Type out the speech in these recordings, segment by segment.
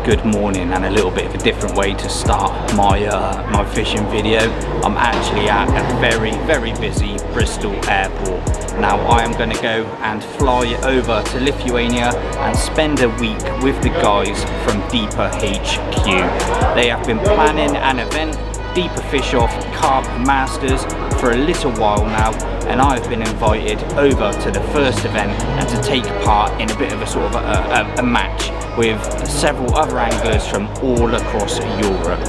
Good morning, and a little bit of a different way to start my fishing video. I'm actually at a very busy Bristol airport. Now I am going to go and fly over to Lithuania and spend a week with the guys from Deeper HQ. They have been planning an event, Deeper Fish Off Carp Masters, for a little while now, and I've been invited over to the first event and to take part in a bit of a sort of a match with several other anglers from all across Europe.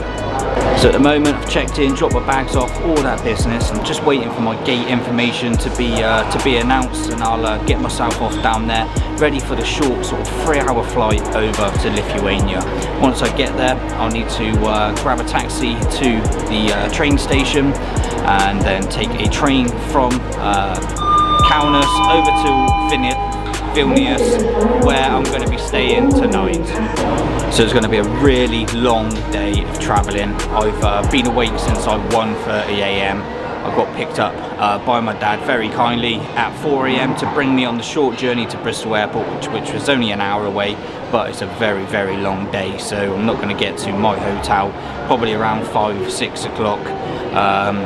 So at the moment I've checked in, dropped my bags off, all that business. I'm just waiting for my gate information to be announced, and I'll get myself off down there, ready for the short sort of 3-hour flight over to Lithuania. Once I get there, I'll need to grab a taxi to the train station and then take a train from Kaunas over to Vilnius, where I'm going to be staying tonight. So it's going to be a really long day of travelling. I've been awake since like 1:30 AM. I got picked up by my dad very kindly at 4 AM to bring me on the short journey to Bristol Airport, which was only an hour away, but it's a very long day, so I'm not going to get to my hotel probably around 5-6 o'clock.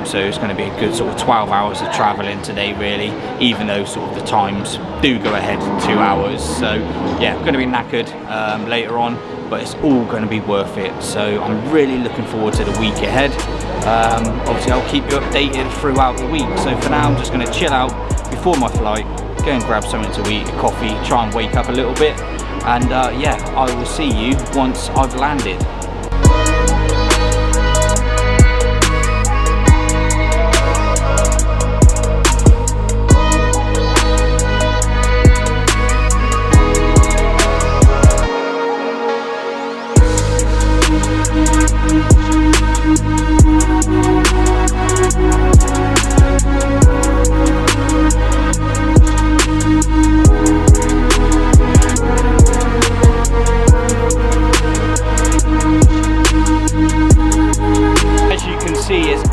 So it's going to be a good sort of 12 hours of travelling today really, even though sort of the times do go ahead 2 hours. So yeah, I'm going to be knackered later on, but it's all going to be worth it. So I'm really looking forward to the week ahead. Obviously I'll keep you updated throughout the week. So for now I'm just going to chill out before my flight, go and grab something to eat, a coffee, try and wake up a little bit, and yeah, I will see you once I've landed.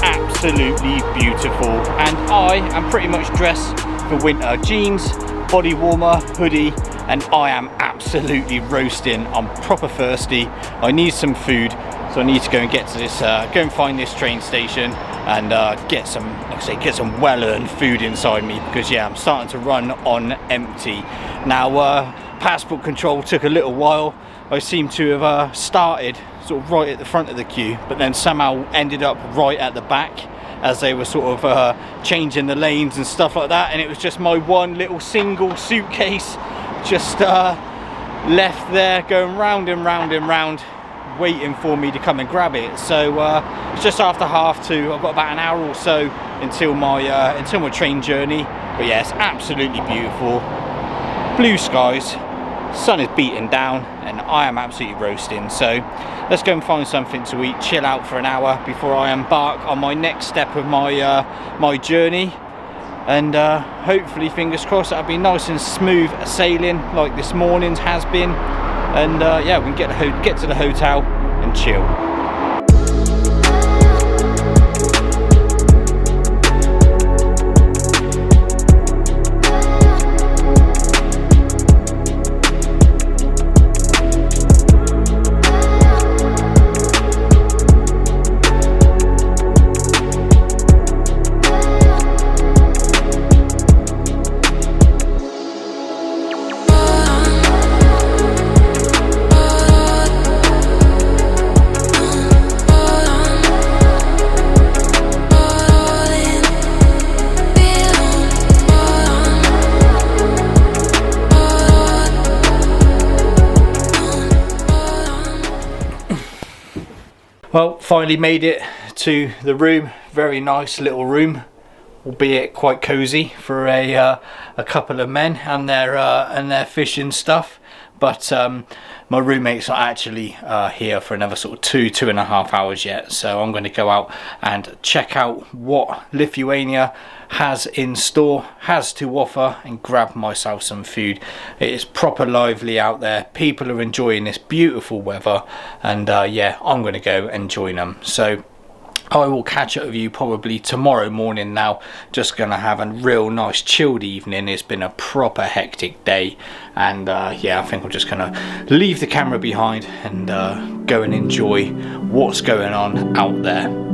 Absolutely beautiful, and I am pretty much dressed for winter. Jeans, body warmer, hoodie, and I am absolutely roasting. I'm proper thirsty. I need some food, so I need to go and get to this, go and find this train station and get some, like I say, get some well-earned food inside me, because yeah, I'm starting to run on empty. Now, passport control took a little while. I seem to have started sort of right at the front of the queue, but then somehow ended up right at the back as they were sort of changing the lanes and stuff like that, and it was just my one little single suitcase just left there going round and round and round, waiting for me to come and grab it. So it's just after 2:30. I've got about an hour or so until my train journey, but yeah, it's absolutely beautiful. Blue skies, sun is beating down, and I am absolutely roasting. So let's go and find something to eat, chill out for an hour before I embark on my next step of my journey, and hopefully, fingers crossed, that'll be nice and smooth sailing like this morning's has been, and yeah, we can get to the hotel and chill. Well, finally made it to the room. Very nice little room, albeit quite cozy for a couple of men and their fishing stuff. But my roommate's not actually here for another sort of 2.5 hours yet, so I'm going to go out and check out what Lithuania has in store, has to offer, and grab myself some food. It is proper lively out there. People are enjoying this beautiful weather, and yeah, I'm going to go and join them. So I will catch up with you probably tomorrow morning now. Just going to have a real nice chilled evening. It's been a proper hectic day, and yeah, I think I'm just going to leave the camera behind and go and enjoy what's going on out there.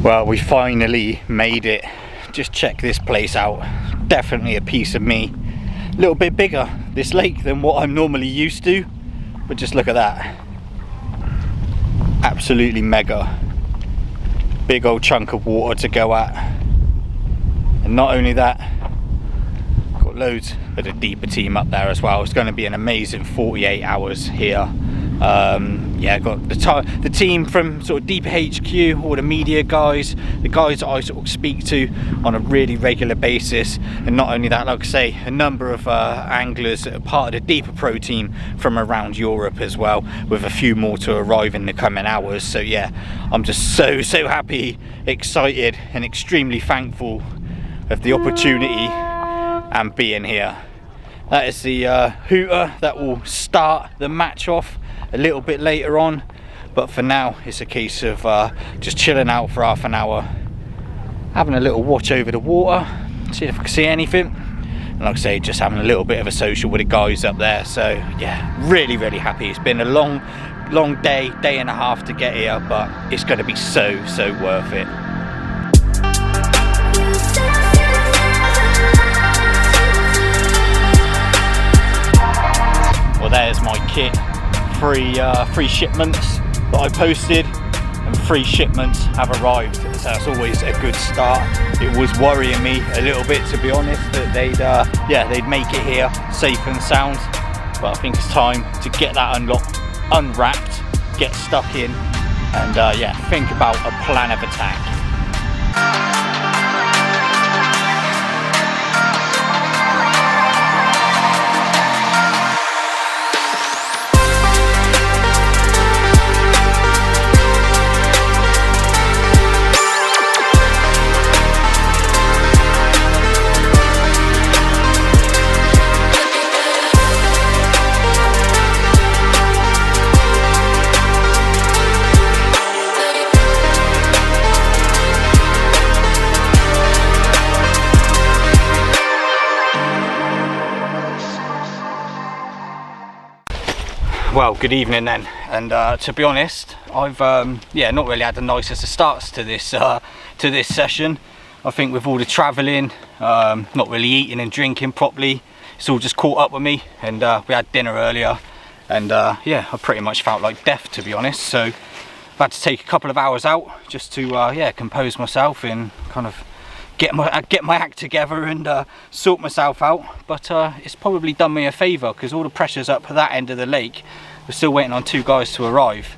Well, we finally made it. Just check this place out. Definitely a piece of me. A little bit bigger, this lake, than what I'm normally used to. But just look at that. Absolutely mega. Big old chunk of water to go at. And not only that, got loads of the deeper team up there as well. It's going to be an amazing 48 hours here. Yeah, got the team from sort of Deeper HQ, all the media guys, the guys that I sort of speak to on a really regular basis, and not only that, like I say, a number of anglers that are part of the Deeper Pro team from around Europe as well, with a few more to arrive in the coming hours. So yeah, I'm just so happy, excited, and extremely thankful of the opportunity and being here. That is the hooter that will start the match off a little bit later on, but for now it's a case of just chilling out for half an hour, having a little watch over the water, see if I can see anything, and like I say, just having a little bit of a social with the guys up there. So yeah, really happy. It's been a long day and a half to get here, but it's going to be so worth it. Well, there's my kit. Free shipments that I posted, and 3 shipments have arrived, so that's always a good start. It was worrying me a little bit, to be honest, that they'd make it here safe and sound, but I think it's time to get that unwrapped, get stuck in, and yeah, think about a plan of attack. Well, good evening then, and to be honest, I've yeah, not really had the nicest of starts to this session. I think with all the travelling, not really eating and drinking properly, it's all just caught up with me, and we had dinner earlier, and yeah, I pretty much felt like death, to be honest. So I've had to take a couple of hours out just to yeah, compose myself and kind of get my act together and sort myself out. But it's probably done me a favour, because all the pressure's up at that end of the lake. We're still waiting on 2 guys to arrive,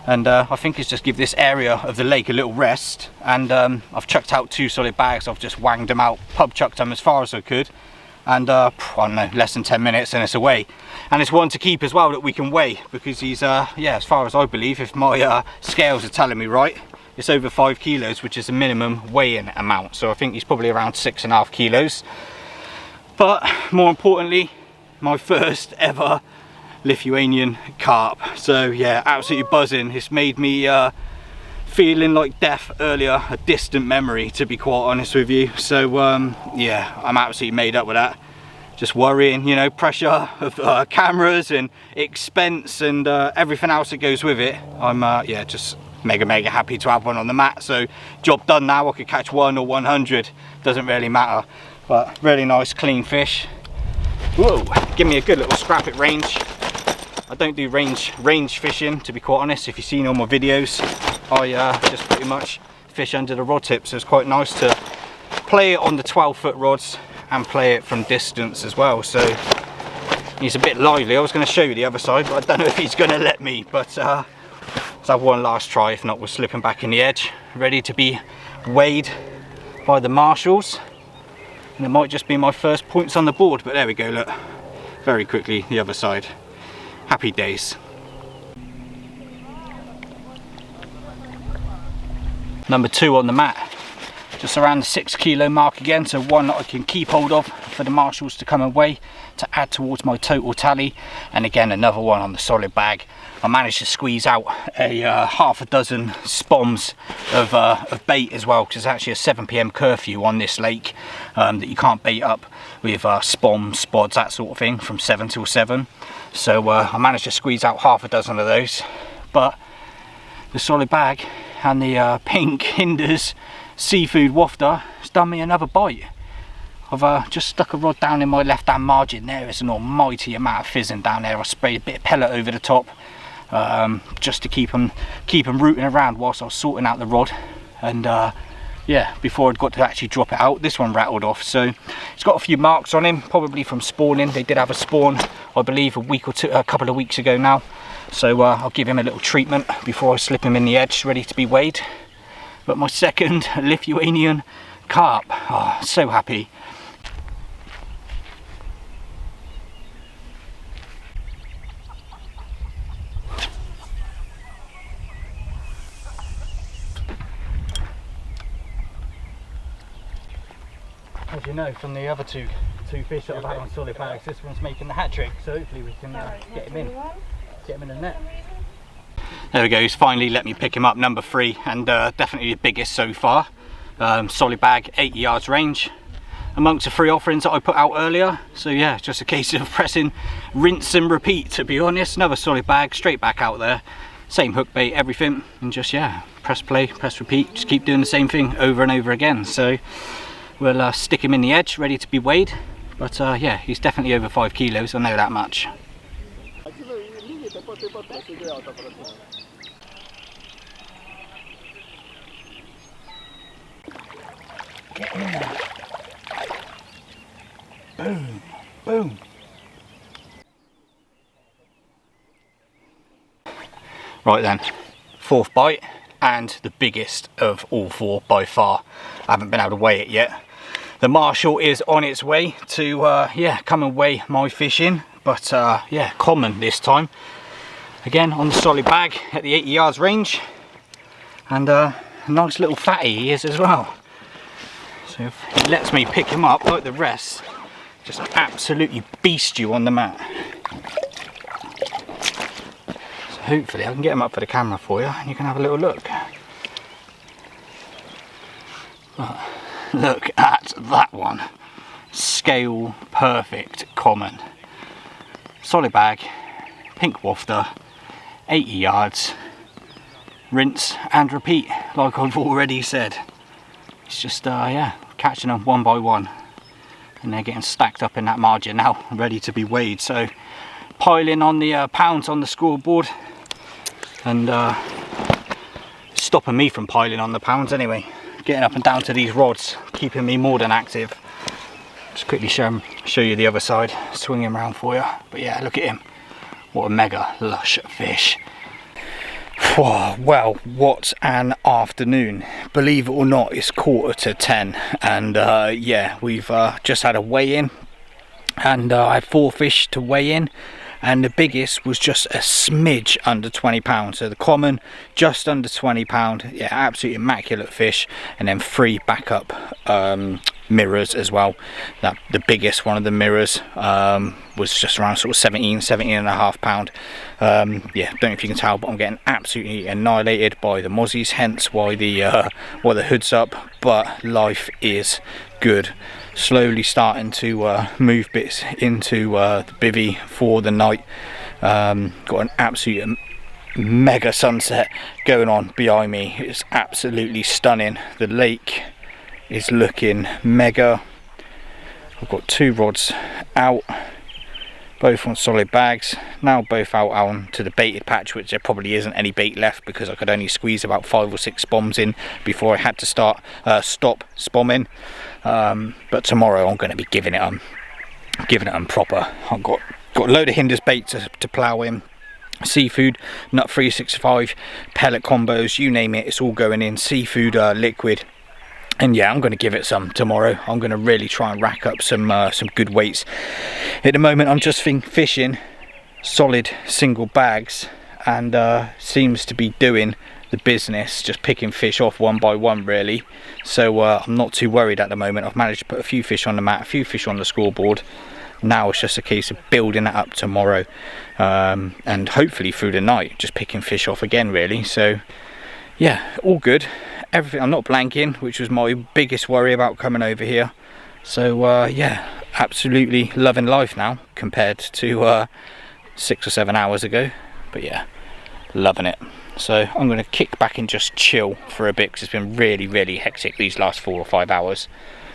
and I think it's just give this area of the lake a little rest. And I've chucked out 2 solid bags. I've just wanged them out, pub chucked them as far as I could, and I don't know, less than 10 minutes and it's away. And it's one to keep as well that we can weigh, because he's yeah, as far as I believe, if my scales are telling me right, it's over 5 kilos, which is the minimum weigh-in amount. So I think he's probably around 6.5 kilos. But more importantly, my first ever Lithuanian carp. So yeah, absolutely buzzing. It's made me feeling like death earlier, a distant memory, to be quite honest with you. So yeah, I'm absolutely made up with that. just worrying, you know, pressure of cameras and expense and everything else that goes with it. I'm yeah, just mega happy to have one on the mat. So job done now. I could catch 1 or 100, doesn't really matter. But really nice clean fish. Whoa, give me a good little scrap at range. I don't do range fishing, to be quite honest. If you've seen all my videos, I just pretty much fish under the rod tip, so it's quite nice to play it on the 12-foot rods and play it from distance as well. So he's a bit lively. I was going to show you the other side, but I don't know if he's going to let me. But let's have one last try. If not, we're slipping back in the edge, ready to be weighed by the marshals. And it might just be my first points on the board, but there we go, look, very quickly the other side. Happy days. Number 2 on the mat, just around the 6 kilo mark again, so one that I can keep hold of for the marshals to come and weigh to add towards my total tally. And again, another one on the solid bag. I managed to squeeze out a half a dozen spoms of bait as well, because it's actually a 7 PM curfew on this lake, that you can't bait up with spoms, spods, that sort of thing, from 7 till 7. So I managed to squeeze out half a dozen of those. But the solid bag and the pink Hinders seafood wafter has done me another bite. I've just stuck a rod down in my left hand margin. There is an almighty amount of fizzing down there. I sprayed a bit of pellet over the top, just to keep them rooting around whilst I was sorting out the rod. And yeah, before I'd got to actually drop it out, this one rattled off. So it's got a few marks on him, probably from spawning. They did have a spawn, I believe, a couple of weeks ago now. So I'll give him a little treatment before I slip him in the edge, ready to be weighed. But my second Lithuanian carp, oh, so happy. As you know from the other two fish that I've had on solid bags, this one's making the hat trick, so hopefully we can get him in the net. There we go, he's finally let me pick him up, number 3, and definitely the biggest so far. Solid bag, 80 yards range, amongst the 3 offerings that I put out earlier. So yeah, it's just a case of pressing rinse and repeat, to be honest. Another solid bag, straight back out there, same hook bait, everything, and just yeah, press play, press repeat, just keep doing the same thing over and over again. So we'll stick him in the edge, ready to be weighed. But yeah, he's definitely over 5 kilos, I know that much. Get in there. Boom, boom. Right then, 4th bite, and the biggest of all 4 by far. I haven't been able to weigh it yet. The marshal is on its way to yeah, come and weigh my fish in, but yeah, common this time. Again on the solid bag at the 80 yards range, and a nice little fatty he is as well. So if he lets me pick him up like the rest, just absolutely beast you on the mat. So hopefully I can get him up for the camera for you and you can have a little look. But look at that one, scale perfect common, solid bag, pink wafter, 80 yards, rinse and repeat, like I've already said. It's just yeah, catching them one by one, and they're getting stacked up in that margin now, ready to be weighed. So piling on the pounds on the scoreboard, and stopping me from piling on the pounds anyway. Getting up and down to these rods, keeping me more than active. Just quickly show you the other side, swing him around for you. But yeah, look at him, what a mega lush fish. Oh, well, what an afternoon. Believe it or not, it's 9:45, and yeah, we've just had a weigh-in, and I had 4 fish to weigh in, and the biggest was just a smidge under 20 pounds. So the common just under 20 pound. Yeah, absolutely immaculate fish. And then 3 backup mirrors as well. That the biggest one of the mirrors was just around sort of 17 and a half pound. Yeah, don't know if you can tell, but I'm getting absolutely annihilated by the mozzies, hence why the hood's up. But life is good. slowly starting to move bits into the bivvy for the night. Got an absolute mega sunset going on behind me. It's absolutely stunning. The lake is looking mega. I've got 2 rods out, both on solid bags, now both out on to the baited patch, which there probably isn't any bait left because I could only squeeze about 5 or 6 bombs in before I had to stop spomming. But tomorrow I'm going to be giving it proper. I've got a load of hinders bait to plough in, seafood, nut 365, pellet combos, you name it, it's all going in, seafood, liquid. And yeah, I'm going to give it some tomorrow. I'm going to really try and rack up some good weights. At the moment, I'm just fishing solid single bags, and seems to be doing the business, just picking fish off one by one, really. So I'm not too worried at the moment. I've managed to put a few fish on the mat, a few fish on the scoreboard. Now it's just a case of building that up tomorrow, and hopefully through the night, just picking fish off again, really. So yeah, all good. Everything, I'm not blanking, which was my biggest worry about coming over here. So yeah, absolutely loving life now compared to 6 or 7 hours ago. But yeah, loving it. So I'm going to kick back and just chill for a bit because it's been really hectic these last 4 or 5 hours.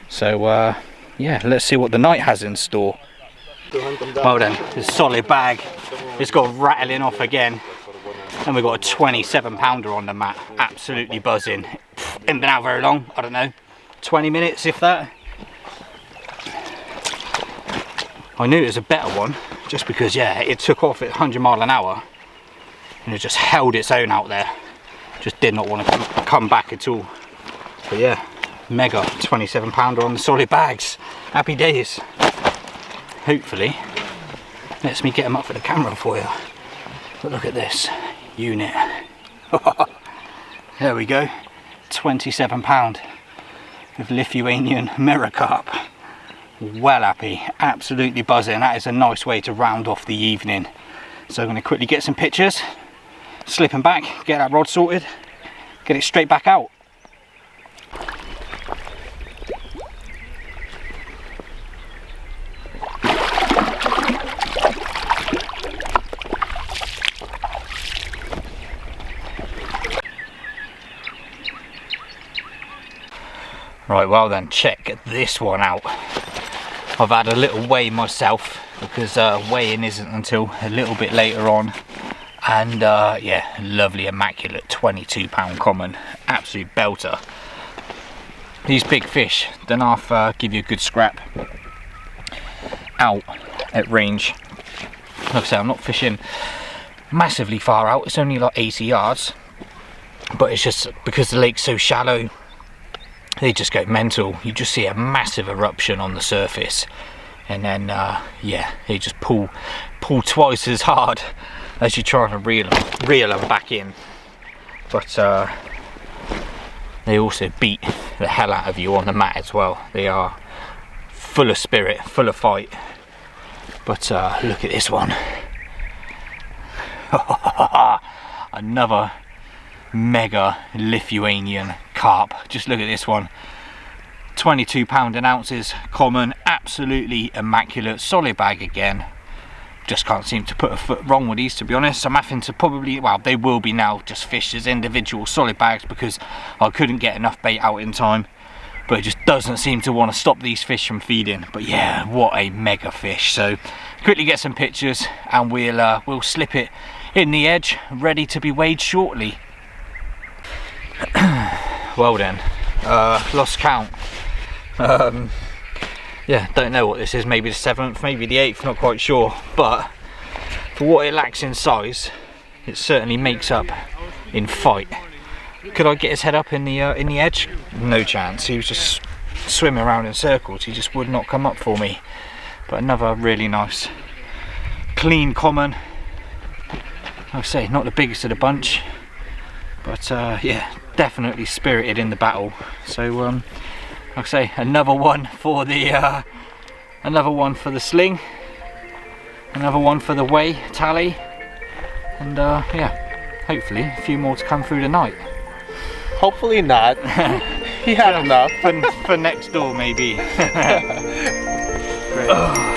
So yeah, let's see what the night has in store. Well then, the solid bag, it's got rattling off again. And we've got a 27 pounder on the mat, absolutely buzzing. Ain't been out very long, I don't know, 20 minutes if that. I knew it was a better one, just because yeah, it took off at 100 miles an hour and it just held its own out there. Just did not want to come back at all. But yeah, mega 27 pounder on the solid bags. Happy days. Hopefully, lets me get them up for the camera for you. But look at this unit. There we go, 27 pound with Lithuanian mirror carp. Well happy, absolutely buzzing. That is a nice way to round off the evening. So I'm going to quickly get some pictures, slip them back, get that rod sorted, get it straight back out. Right, well then, check this one out. I've had a little weigh myself because weighing isn't until a little bit later on. And yeah, lovely, immaculate 22 pound common, absolute belter. These big fish, don't half give you a good scrap out at range. Like I say, I'm not fishing massively far out, it's only like 80 yards. But it's just because the lake's so shallow, they just go mental. You just see a massive eruption on the surface, and then yeah, they just pull twice as hard as you're trying to reel them back in. But they also beat the hell out of you on the mat as well. They are full of spirit, full of fight. But look at this one. Another mega Lithuanian carp. Just look at this one, 22 pound an ounces common, absolutely immaculate, solid bag again. Just can't seem to put a foot wrong with these, to be honest. I'm having to probably, well, they will be now just fished as individual solid bags because I couldn't get enough bait out in time, but it just doesn't seem to want to stop these fish from feeding. But yeah, what a mega fish. So quickly get some pictures and we'll slip it in the edge, ready to be weighed shortly. Well then, lost count. Yeah, don't know what this is, maybe the 7th, maybe the 8th, not quite sure. But for what it lacks in size, it certainly makes up in fight. Could I get his head up in the edge? No chance. He was just swimming around in circles. He just would not come up for me. But another really nice, clean common. Like I say, not the biggest of the bunch, but yeah, definitely spirited in the battle. So like I say, another one for the sling, another one for the weigh tally, and yeah, hopefully a few more to come through the night. Hopefully not. he had enough. For next door, maybe. Great.